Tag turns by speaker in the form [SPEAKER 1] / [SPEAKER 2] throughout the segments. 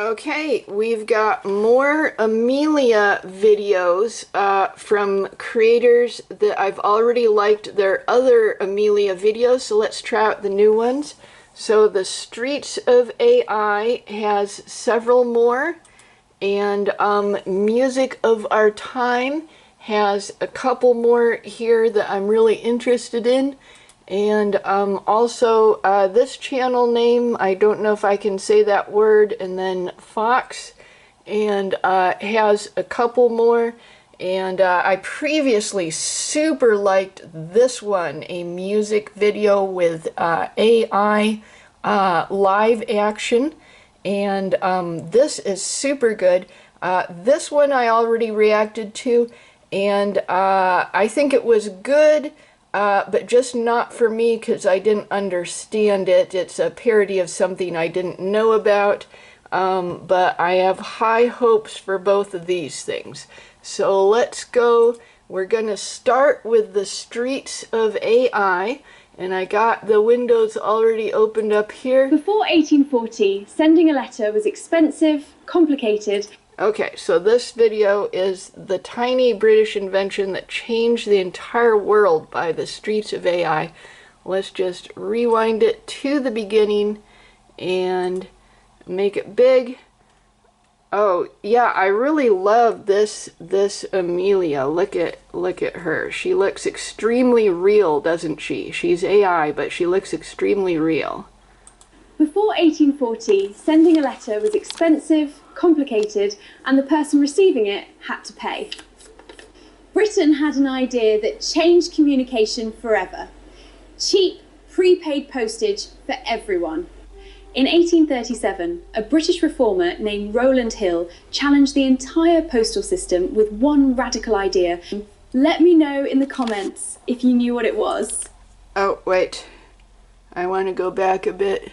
[SPEAKER 1] Okay, we've got more Amelia videos from creators that I've already liked their other Amelia videos, so let's try out the new ones. So the Streets of AI has several more, and Music of Our Time has a couple more here that I'm really interested in. And also this channel name, I don't know if I can say that word, and then Fox, and has a couple more. And I previously super liked this one, a music video with AI live action, and this is super good. This one I already reacted to, and I think it was good. But just not for me because I didn't understand it. It's a parody of something I didn't know about, but I have high hopes for both of these things. So let's go. We're going to start with the Streets of AI, and I got the windows already opened up here.
[SPEAKER 2] Before 1840, sending a letter was expensive, complicated.
[SPEAKER 1] Okay, so this video is the tiny British invention that changed the entire world by the Streets of AI. Let's just rewind it to the beginning and make it big. Oh, yeah, I really love this Amelia. Look at her. She looks extremely real, doesn't she? She's AI, but she looks extremely real.
[SPEAKER 2] Before 1840, sending a letter was expensive, complicated, and the person receiving it had to pay. Britain had an idea that changed communication forever. Cheap, prepaid postage for everyone. In 1837, a British reformer named Rowland Hill challenged the entire postal system with one radical idea. Let me know in the comments if you knew what it was.
[SPEAKER 1] Oh, wait. I want to go back a bit.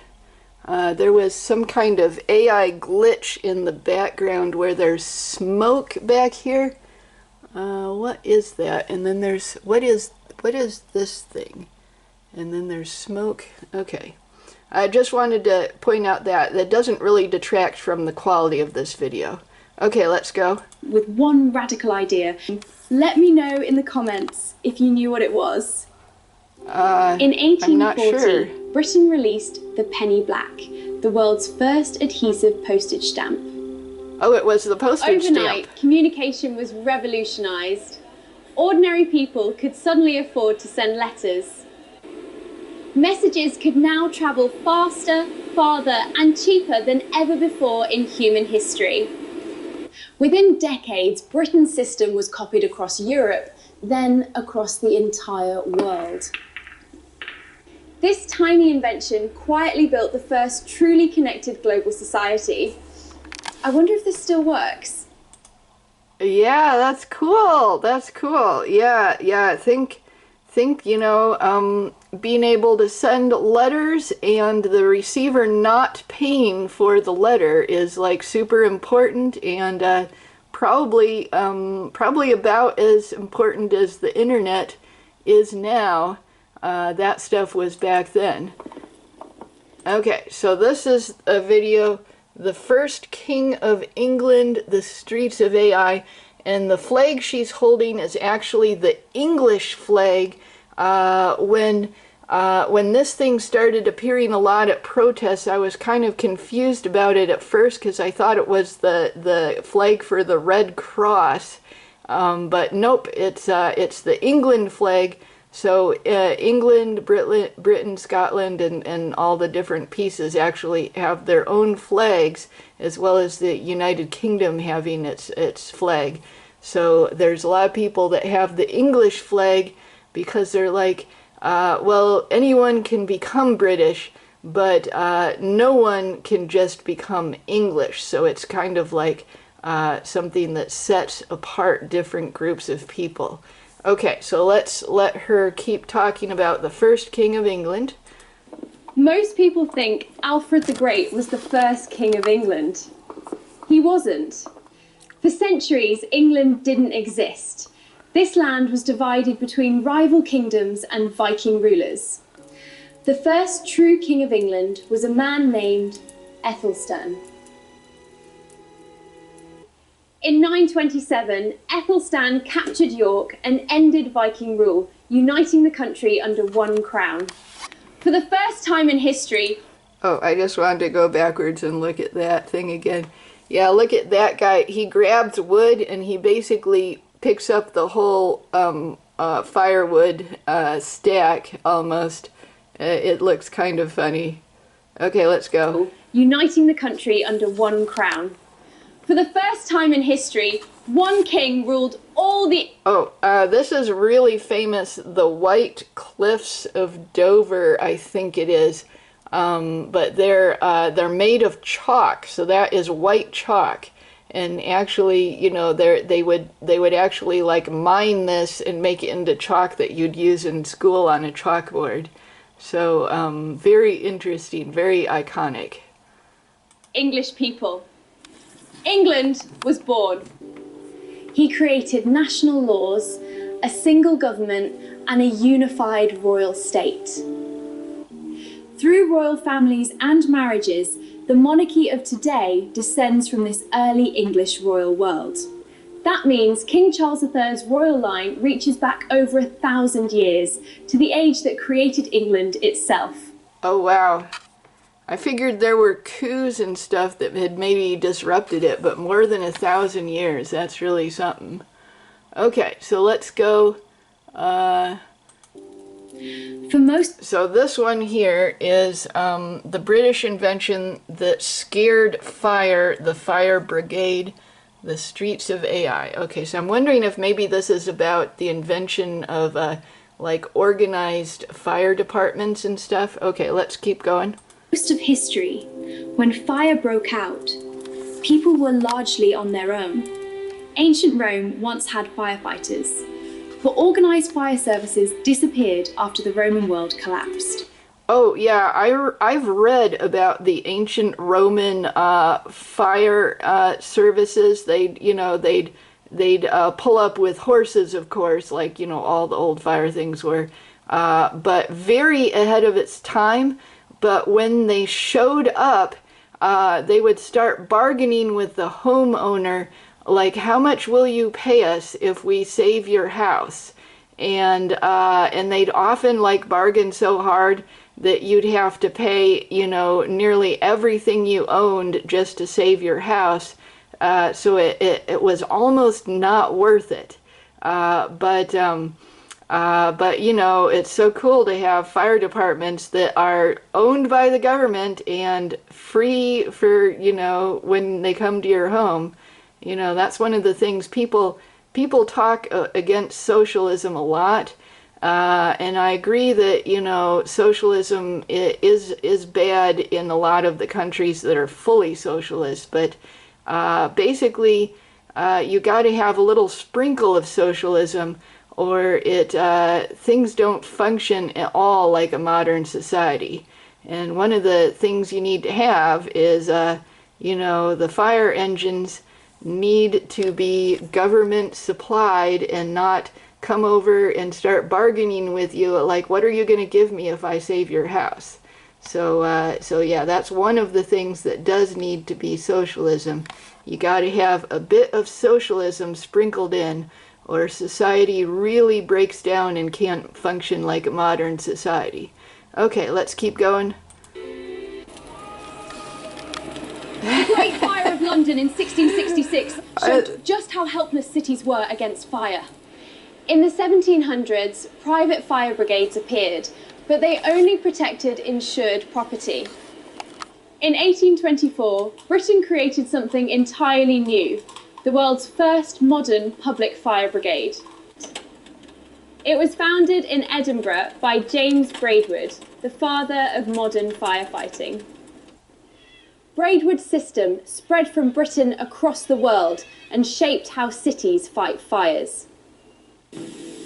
[SPEAKER 1] There was some kind of AI glitch in the background where there's smoke back here. What is that? And then there's, what is this thing? And then there's smoke. Okay. I just wanted to point out that doesn't really detract from the quality of this video. Okay, let's go.
[SPEAKER 2] With one radical idea. Let me know in the comments if you knew what it was. In 1840,
[SPEAKER 1] I'm not sure.
[SPEAKER 2] Britain released the penny black, the world's first adhesive postage stamp.
[SPEAKER 1] Oh, it was the postage
[SPEAKER 2] Overnight,
[SPEAKER 1] stamp.
[SPEAKER 2] Communication was revolutionized. Ordinary people could suddenly afford to send letters. Messages could now travel faster, farther, and cheaper than ever before in human history. Within decades, Britain's system was copied across Europe, then across the entire world. This tiny invention quietly built the first truly connected global society. I wonder if this still works.
[SPEAKER 1] Yeah, that's cool. That's cool. Yeah, I think you know, being able to send letters and the receiver not paying for the letter is like super important, and probably about as important as the internet is now. That stuff was back then. Okay, so this is a video, the first King of England, the Streets of AI, and the flag she's holding is actually the English flag. When this thing started appearing a lot at protests, I was kind of confused about it at first because I thought it was the flag for the Red Cross, but nope, it's the England flag. So England, Britain, Scotland, and all the different pieces actually have their own flags, as well as the United Kingdom having its flag. So there's a lot of people that have the English flag because they're like, well, anyone can become British, but no one can just become English. So it's kind of like something that sets apart different groups of people. Okay, so let's let her keep talking about the first King of England.
[SPEAKER 2] Most people think Alfred the Great was the first King of England. He wasn't. For centuries, England didn't exist. This land was divided between rival kingdoms and Viking rulers. The first true King of England was a man named Ethelstan. In 927, Aethelstan captured York and ended Viking rule, uniting the country under one crown. For the first time in history...
[SPEAKER 1] Oh, I just wanted to go backwards and look at that thing again. Yeah, look at that guy. He grabs wood and he basically picks up the whole firewood stack almost. It looks kind of funny. Okay, let's go.
[SPEAKER 2] Uniting the country under one crown. For the first time in history, one king ruled all the...
[SPEAKER 1] Oh, this is really famous. The White Cliffs of Dover, I think it is. But they're made of chalk, so that is white chalk. And actually, you know, they would actually like mine this and make it into chalk that you'd use in school on a chalkboard. So very interesting, very iconic.
[SPEAKER 2] English people. England was born. He created national laws, a single government, and a unified royal state. Through royal families and marriages, the monarchy of today descends from this early English royal world. That means King Charles III's royal line reaches back over 1,000 years, to the age that created England itself.
[SPEAKER 1] Oh, wow. I figured there were coups and stuff that had maybe disrupted it, but more than 1,000 years, that's really something. Okay, so let's go. So this one here is the British invention that scared fire, the fire brigade, the streets of AI. Okay, so I'm wondering if maybe this is about the invention of like organized fire departments and stuff. Okay, let's keep going.
[SPEAKER 2] Most of history, when fire broke out, people were largely on their own. Ancient Rome once had firefighters, but organized fire services disappeared after the Roman world collapsed.
[SPEAKER 1] Oh yeah, I've read about the ancient Roman fire services. They'd pull up with horses, of course, like all the old fire things were, but very ahead of its time. But when they showed up, they would start bargaining with the homeowner, like, how much will you pay us if we save your house? And they'd often like bargain so hard that you'd have to pay, nearly everything you owned just to save your house. So it was almost not worth it. But it's so cool to have fire departments that are owned by the government and free for, when they come to your home. That's one of the things people talk against socialism a lot. And I agree that, socialism is bad in a lot of the countries that are fully socialist. But basically, you got to have a little sprinkle of socialism, or things don't function at all like a modern society. And one of the things you need to have is, the fire engines need to be government supplied and not come over and start bargaining with you, like, what are you going to give me if I save your house? So yeah, that's one of the things that does need to be socialism. You got to have a bit of socialism sprinkled in, or society really breaks down and can't function like a modern society. Okay, let's keep going.
[SPEAKER 2] The Great Fire of London in 1666 showed just how helpless cities were against fire. In the 1700s, private fire brigades appeared, but they only protected insured property. In 1824, Britain created something entirely new, the world's first modern public fire brigade. It was founded in Edinburgh by James Braidwood, the father of modern firefighting. Braidwood's system spread from Britain across the world and shaped how cities fight fires.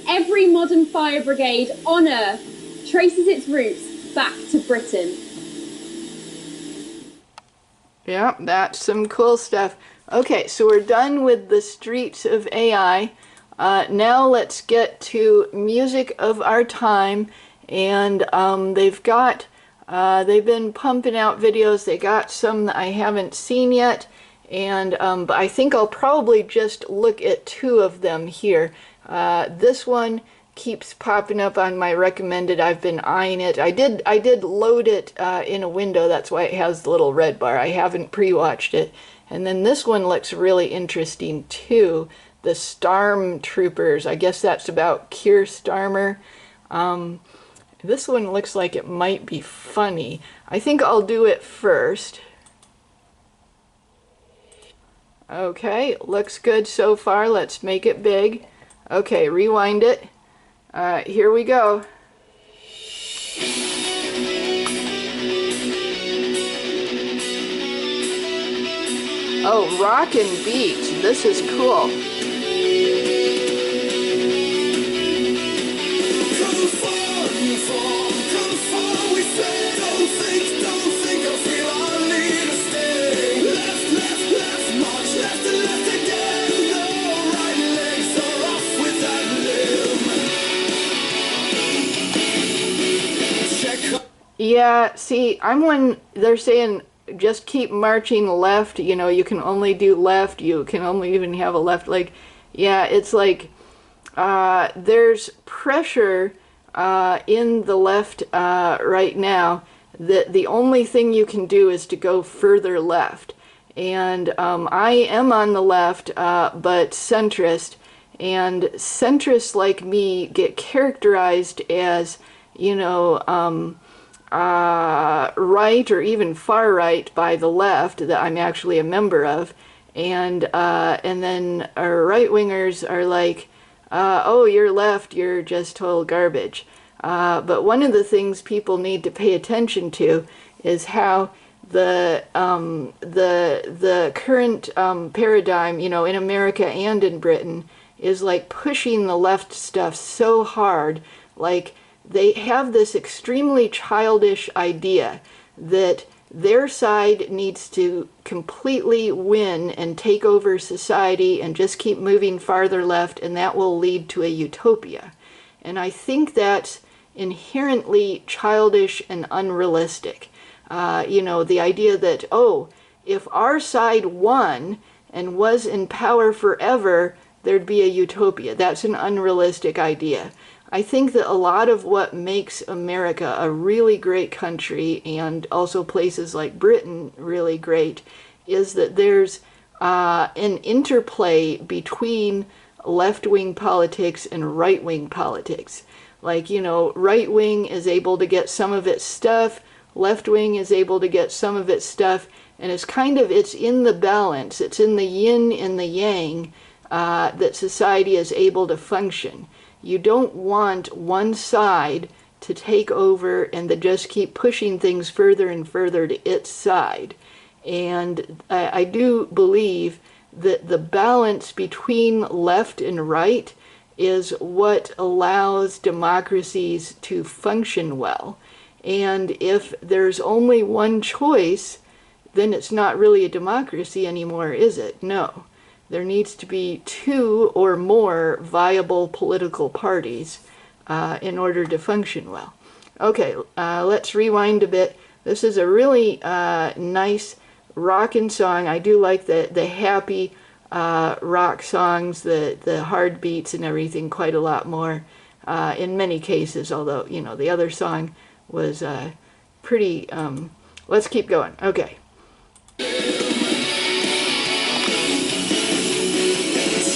[SPEAKER 2] Every modern fire brigade on Earth traces its roots back to Britain.
[SPEAKER 1] Yeah, that's some cool stuff. Okay, so we're done with the streets of AI. Now let's get to music of our time. And they've been pumping out videos. They got some that I haven't seen yet. And but I think I'll probably just look at two of them here. This one keeps popping up on my recommended. I've been eyeing it. I did load it in a window. That's why it has the little red bar. I haven't pre-watched it. And then this one looks really interesting too. The Starmtroopers. I guess that's about Keir Starmer. This one looks like it might be funny. I think I'll do it first. Okay, looks good so far. Let's make it big. Okay, rewind it. Here we go. Oh, rockin' beats. This is cool. Yeah, see, I'm when they're saying just keep marching left, you know, you can only do left, you can only even have a left leg. Yeah, it's like there's pressure in the left right now that the only thing you can do is to go further left. And I am on the left, but centrist, and centrists like me get characterized as, you know, right or even far right by the left that I'm actually a member of, and then our right wingers are like, oh, you're left, you're just total garbage. But one of the things people need to pay attention to is how the current paradigm, you know, in America and in Britain, is like pushing the left stuff so hard, like they have this extremely childish idea that their side needs to completely win and take over society and just keep moving farther left, and that will lead to a utopia. And I think that's inherently childish and unrealistic. You know, the idea that, oh, if our side won and was in power forever, there'd be a utopia. That's an unrealistic idea. I think that a lot of what makes America a really great country, and also places like Britain really great, is that there's an interplay between left-wing politics and right-wing politics. Like, you know, right-wing is able to get some of its stuff, left-wing is able to get some of its stuff, and it's in the balance, it's in the yin and the yang that society is able to function. You don't want one side to take over and to just keep pushing things further and further to its side. And I do believe that the balance between left and right is what allows democracies to function well. And if there's only one choice, then it's not really a democracy anymore, is it? No. There needs to be two or more viable political parties in order to function well. Okay, let's rewind a bit. This is a really nice rockin' song. I do like the happy rock songs, the hard beats and everything quite a lot more in many cases, although, you know, the other song was pretty, let's keep going. Okay.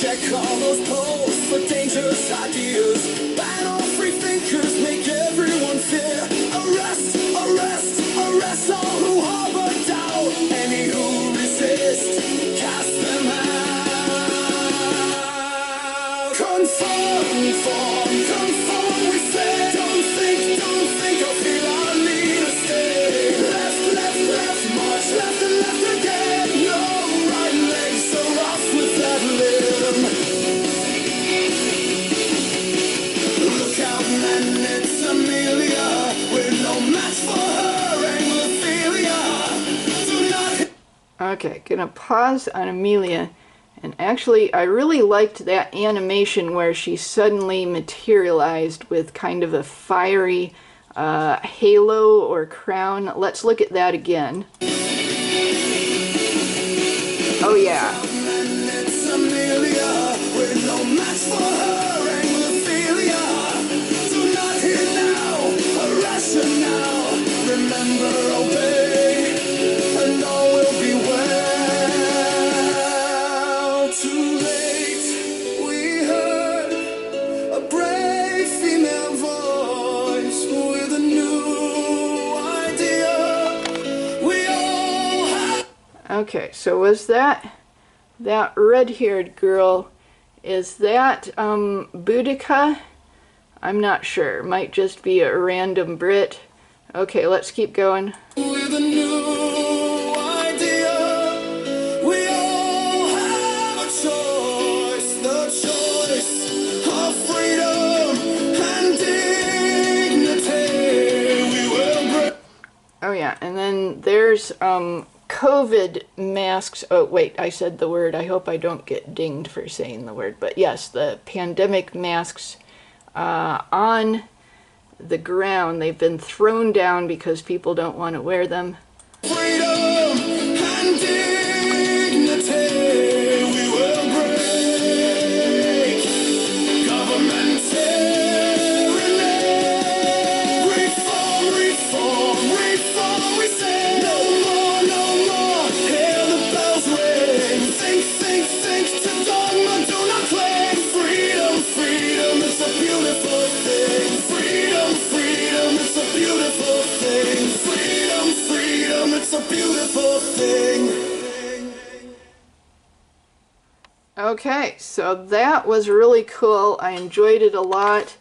[SPEAKER 3] Check all those polls for dangerous ideas. Ban all free thinkers, make everyone fear. Arrest, arrest, arrest all who harbor doubt. Any who resist, cast them out. Conform, we say. Don't think, or feel our leader stay. Left, march left and left again. No right leg so rough with that limb. Look out, man, it's Amelia. We're no match for her Anglophilia. Do not.
[SPEAKER 1] Okay, gonna pause on Amelia. And actually, I really liked that animation where she suddenly materialized with kind of a fiery halo or crown. Let's look at that again. Oh Oh yeah.
[SPEAKER 3] And it's Amelia, we're no match for her Anglophilia. Do not hear now, a rationale. Remember, obey, and all will be well. Too late, we heard a brave female voice with a new idea. We all have.
[SPEAKER 1] Okay, so was that red-haired girl, is that Boudica? I'm not sure. Might just be a random Brit. Okay, let's keep going.
[SPEAKER 3] With a new idea, we all have a choice, the choice of freedom and dignity. We will break.
[SPEAKER 1] Oh yeah, and then there's COVID masks. Oh wait, I said the word. I hope I don't get dinged for saying the word. But yes, the pandemic masks on the ground. They've been thrown down because people don't want to wear them.
[SPEAKER 3] Freedom and dignity, we will break government tyranny. Reform, reform, reform, we say no more, no more. Hear the bells ring. Think, think, think to dogma, do not cling. Freedom, freedom, it's a beautiful thing. Freedom, freedom, it's a beautiful thing. Freedom, freedom, it's a beautiful thing.
[SPEAKER 1] Okay, so that was really cool. I enjoyed it a lot.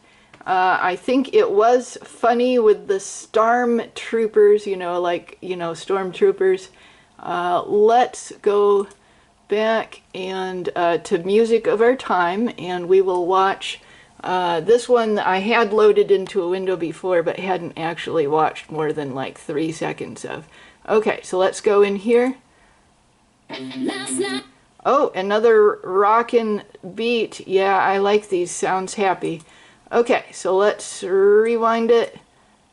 [SPEAKER 1] I think it was funny with the Starmtroopers, Stormtroopers. Let's go back and to music of our time, and we will watch this one I had loaded into a window before, but hadn't actually watched more than like 3 seconds of. Okay, so let's go in here. Oh, another rockin' beat. Yeah, I like these. Sounds happy. Okay, so let's rewind it.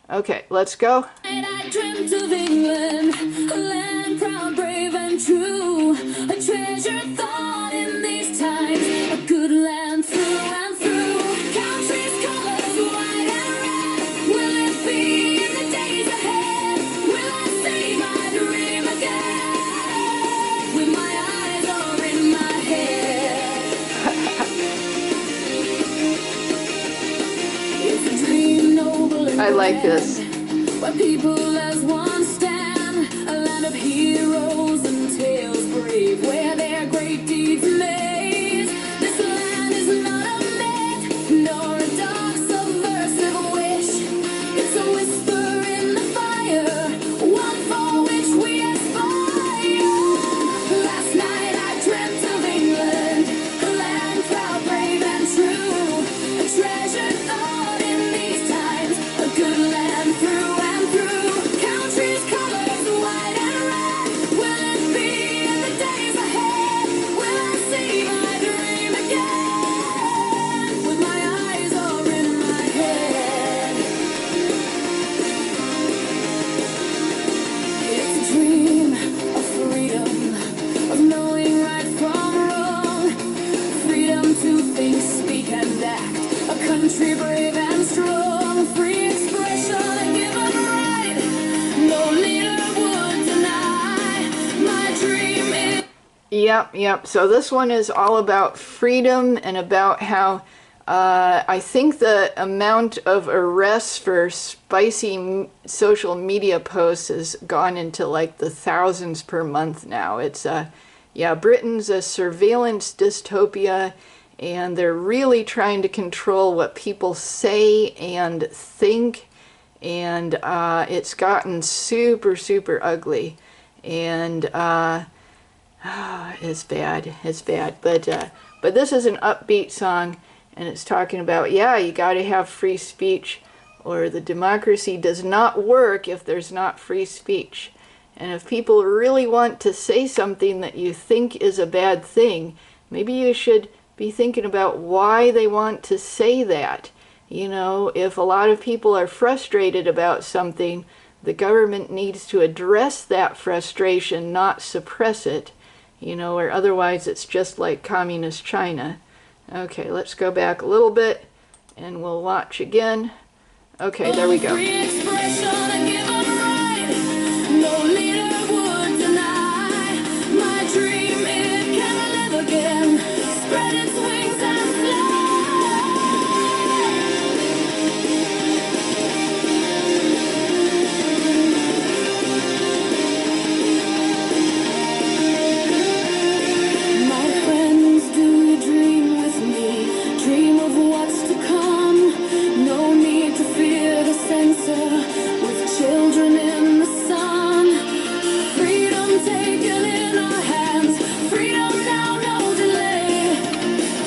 [SPEAKER 1] Okay, let's go.
[SPEAKER 3] And I dreamt of England, a land proud, brave and true, a treasured thought in these times, a good land through and through. Country's colors, white and red. Will it be in the days ahead? Will I see my dream again? With my eyes all in my head. It's a dream noble and
[SPEAKER 1] I like this.
[SPEAKER 3] where people as one stand, a land of heroes and tales brave, where their great deeds made. This land is not a myth, nor a dark subversive wish. It's a whisper in the fire, one for which we aspire. Last night I dreamt of England, a land proud, brave and true, a treasured thought in these times, a good land through and through. Country's colors, white and red. Will it be in the days ahead? Will I see my dream again? With my eyes all in my head. It's a dream of freedom, of knowing right from wrong. Freedom to think, speak and act. A country brave and strong. Free expression, a given right. No leader would deny. My dream is.
[SPEAKER 1] Yep. So this one is all about freedom and about how I think the amount of arrests for spicy social media posts has gone into like the thousands per month now. It's Britain's a surveillance dystopia, and they're really trying to control what people say and think, and it's gotten super, super ugly, and it's bad. But this is an upbeat song, and it's talking about, you got to have free speech, or the democracy does not work if there's not free speech. And if people really want to say something that you think is a bad thing, maybe you should be thinking about why they want to say that. If a lot of people are frustrated about something, the government needs to address that frustration, not suppress it. you know, or otherwise it's just like communist China. Okay, let's go back a little bit and we'll watch again. Okay, there we go.
[SPEAKER 3] Free expression, given right. No leader would deny my dream. It can live again. Spread its wings and fly. My friends, do you dream with me? Dream of what's to come. No need to fear the censor. With children in the sun. Freedom taken in our hands. Freedom now, no delay.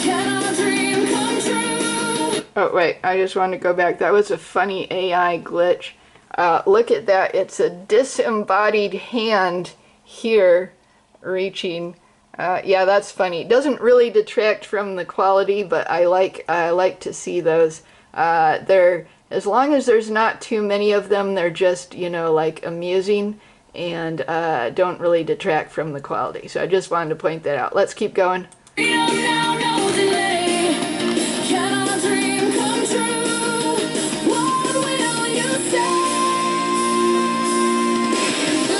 [SPEAKER 3] Can our dream come true?
[SPEAKER 1] Oh, wait, I just want to go back. That was a funny AI glitch. Look at that. It's a disembodied hand here reaching. Yeah, that's funny. It doesn't really detract from the quality, but I like to see those. They're, as long as there's not too many of them, they're just, you know, like amusing and don't really detract from the quality. So I just wanted to point that out. Let's keep going.
[SPEAKER 3] Freedom now, no delay. Can our dream come true? What will you say?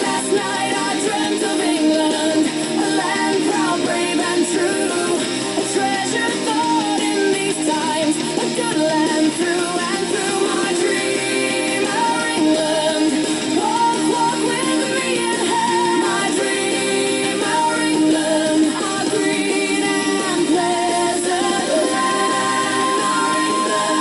[SPEAKER 3] Last night I dreamt of England, a land proud, brave and true. A treasured thought in these times, a good land through and through. My dream, our England. Walk, walk with me and her. My dream, our England. Our green and pleasant land. Our England.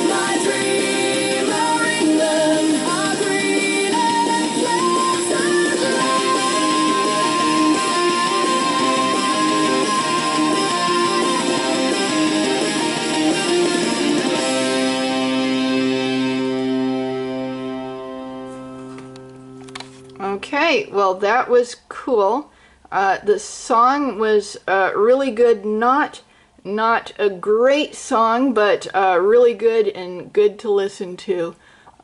[SPEAKER 3] My dream, our England. Our green and pleasant land.
[SPEAKER 1] Okay, well that was cool. The song was really good. Not a great song, but really good and good to listen to.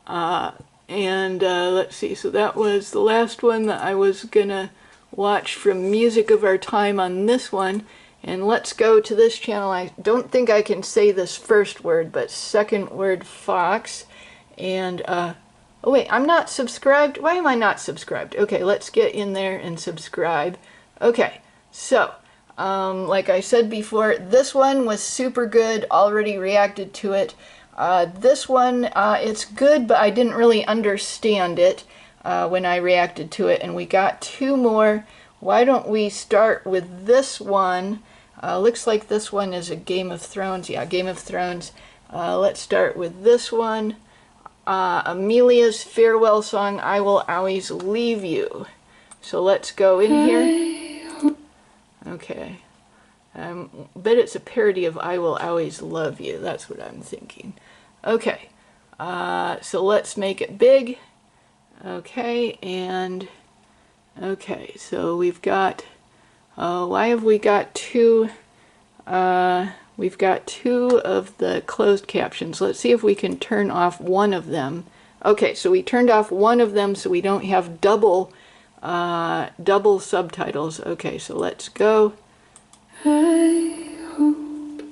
[SPEAKER 1] And let's see, so that was the last one that I was gonna watch from Music of Our Time on this one. And let's go to this channel. I don't think I can say this first word, but second word, Fox. And oh wait, I'm not subscribed. Why am I not subscribed? Okay, let's get in there and subscribe. Okay, so like I said before, this one was super good. Already reacted to it. This one, it's good, but I didn't really understand it when I reacted to it. And we got two more. Why don't we start with this one? Looks like this one is a Game of Thrones. Yeah, Game of Thrones. Let's start with this one. Amelia's farewell song, I Will Always Leave You. So let's go in here. Okay. Bet it's a parody of I Will Always Love You. That's what I'm thinking. Okay. So let's make it big. Okay, and okay, so we've got why have we got two we've got two of the closed captions. Let's see if we can turn off one of them. Okay, so we turned off one of them so we don't have double subtitles. Okay, so let's go.
[SPEAKER 3] I hope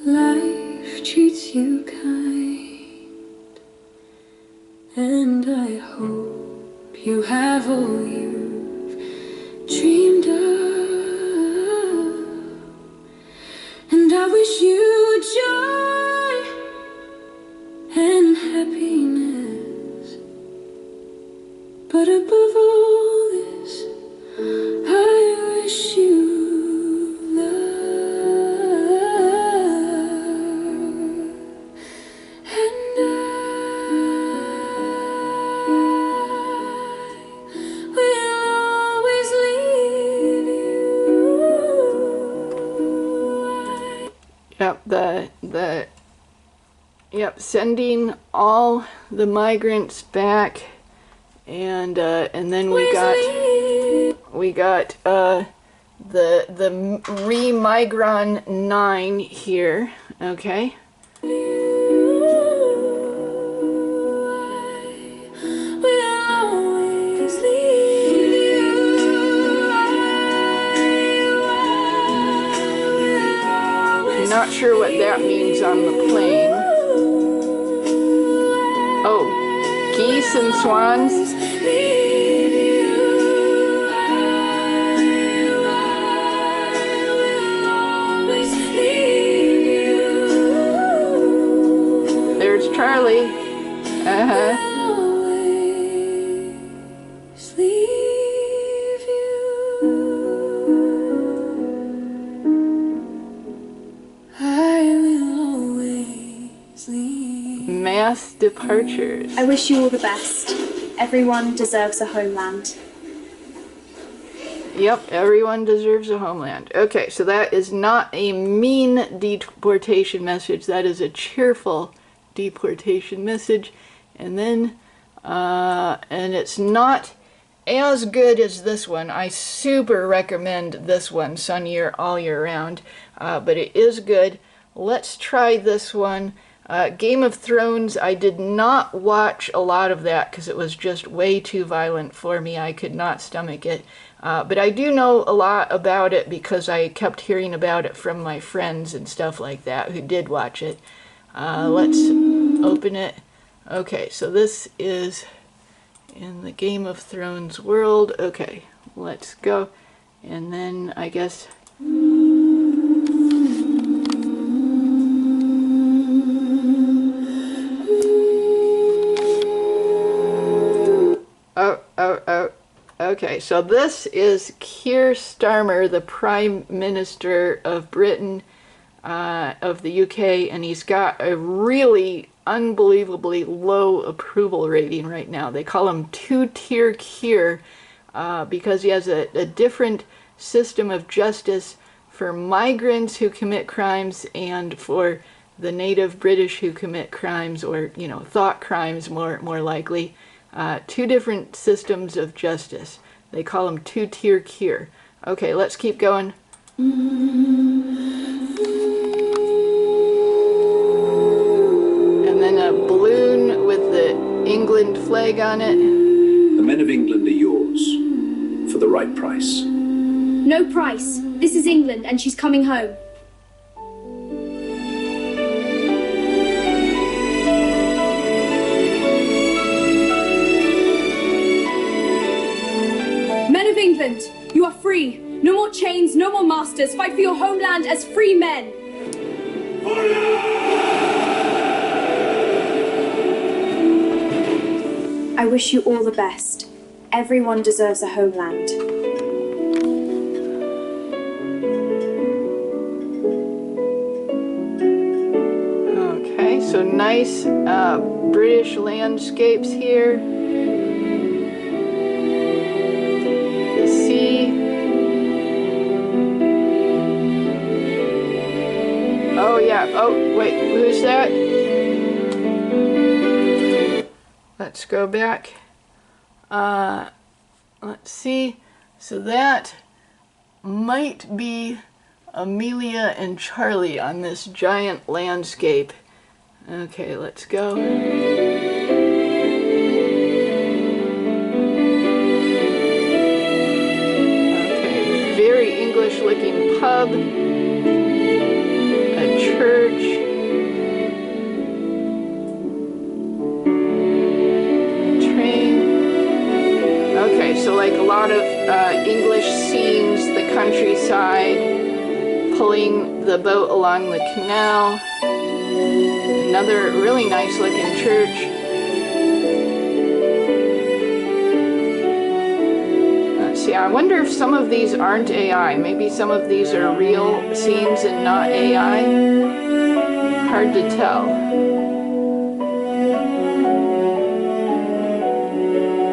[SPEAKER 3] life treats you kind, and I hope you have all you've dreamed of, and I wish you joy and happiness, but above all this, I wish you
[SPEAKER 1] Yep, sending all the migrants back, and then we got the Remigron 9 here. Okay.
[SPEAKER 3] Will always leave you.
[SPEAKER 1] not sure what that means on the plane. Oh, geese and swans. There's Charlie. Uh-huh. Mass departures.
[SPEAKER 2] I wish you all the best. Everyone deserves a homeland.
[SPEAKER 1] Yep, everyone deserves a homeland. Okay, so that is not a mean deportation message. That is a cheerful deportation message. And then, and it's not as good as this one. I super recommend this one, Sun Year all year round. But it is good. Let's try this one. Game of Thrones, I did not watch a lot of that because it was just way too violent for me. I could not stomach it. But I do know a lot about it because I kept hearing about it from my friends and stuff like that who did watch it. Let's open it. Okay, so this is in the Game of Thrones world. Okay, let's go. And then I guess... Okay, so this is Keir Starmer, the Prime Minister of Britain, of the UK, and he's got a really unbelievably low approval rating right now. They call him two-tier Keir because he has a different system of justice for migrants who commit crimes and for the native British who commit crimes, or, you know, thought crimes more likely. Two different systems of justice. They call him two-tier Keir. Okay, let's keep going. And then a balloon with the England flag on it.
[SPEAKER 4] The men of England are yours, for the right price.
[SPEAKER 2] No price. This is England and she's coming home. Men of England, you are free. No more chains, no more masters. Fight for your homeland as free men. I wish you all the best. Everyone deserves a homeland.
[SPEAKER 1] Okay, so nice British landscapes here. The sea. Oh yeah, oh wait, who's that? Let's go back. Let's see. So that might be Amelia and Charlie on this giant landscape. Okay, let's go. Okay, very English looking pub. A church. Okay, so like a lot of English scenes, the countryside, pulling the boat along the canal. Another really nice looking church. Let's see, I wonder if some of these aren't AI. Maybe some of these are real scenes and not AI. Hard to tell.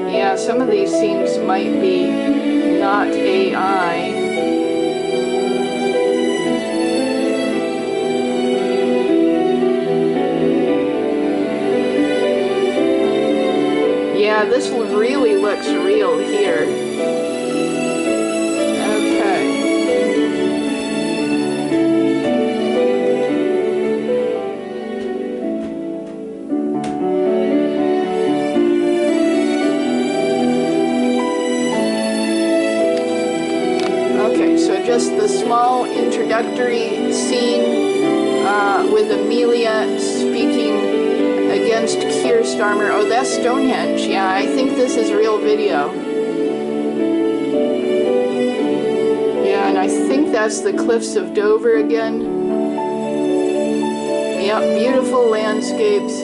[SPEAKER 1] Yeah, some of these scenes might be not AI. Yeah, this really looks real here. Okay. Okay, so just the small introductory scene with Amelia speaking against Keir Starmer. Oh, that's Stonehenge. Yeah, I think this is real video. Yeah, and I think that's the Cliffs of Dover again. Yep, beautiful landscapes.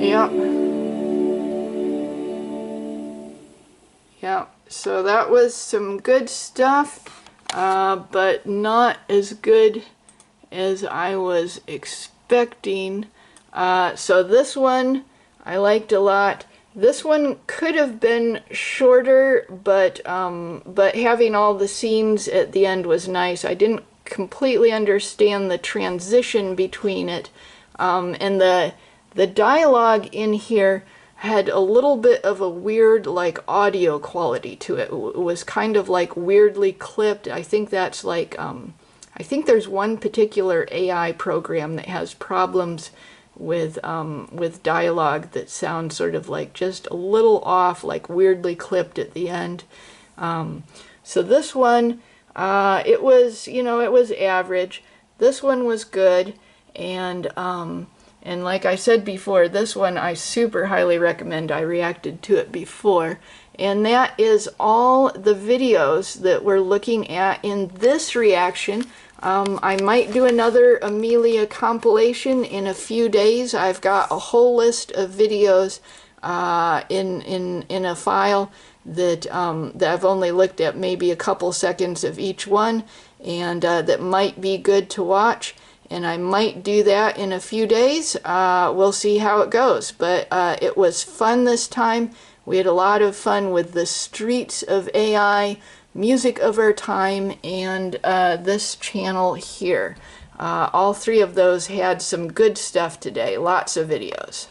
[SPEAKER 1] Yep. Yep. So that was some good stuff, but not as good as I was expecting. So this one I liked a lot. This one could have been shorter, but having all the scenes at the end was nice. I didn't completely understand the transition between it, and the dialogue in here had a little bit of a weird, like, audio quality to it. It was kind of like weirdly clipped. I think that's like I think there's one particular AI program that has problems with dialogue that sounds sort of like just a little off, like weirdly clipped at the end. So this one, it was, you know, it was average. This one was good, and like I said before, this one I super highly recommend. I reacted to it before. And that is all the videos that we're looking at in this reaction. I might do another Amelia compilation in a few days. I've got a whole list of videos in a file that I've only looked at maybe a couple seconds of each one, and that might be good to watch. And I might do that in a few days. We'll see how it goes. But it was fun this time. We had a lot of fun with the streets of AI, music of our time, and this channel here. All three of those had some good stuff today. Lots of videos.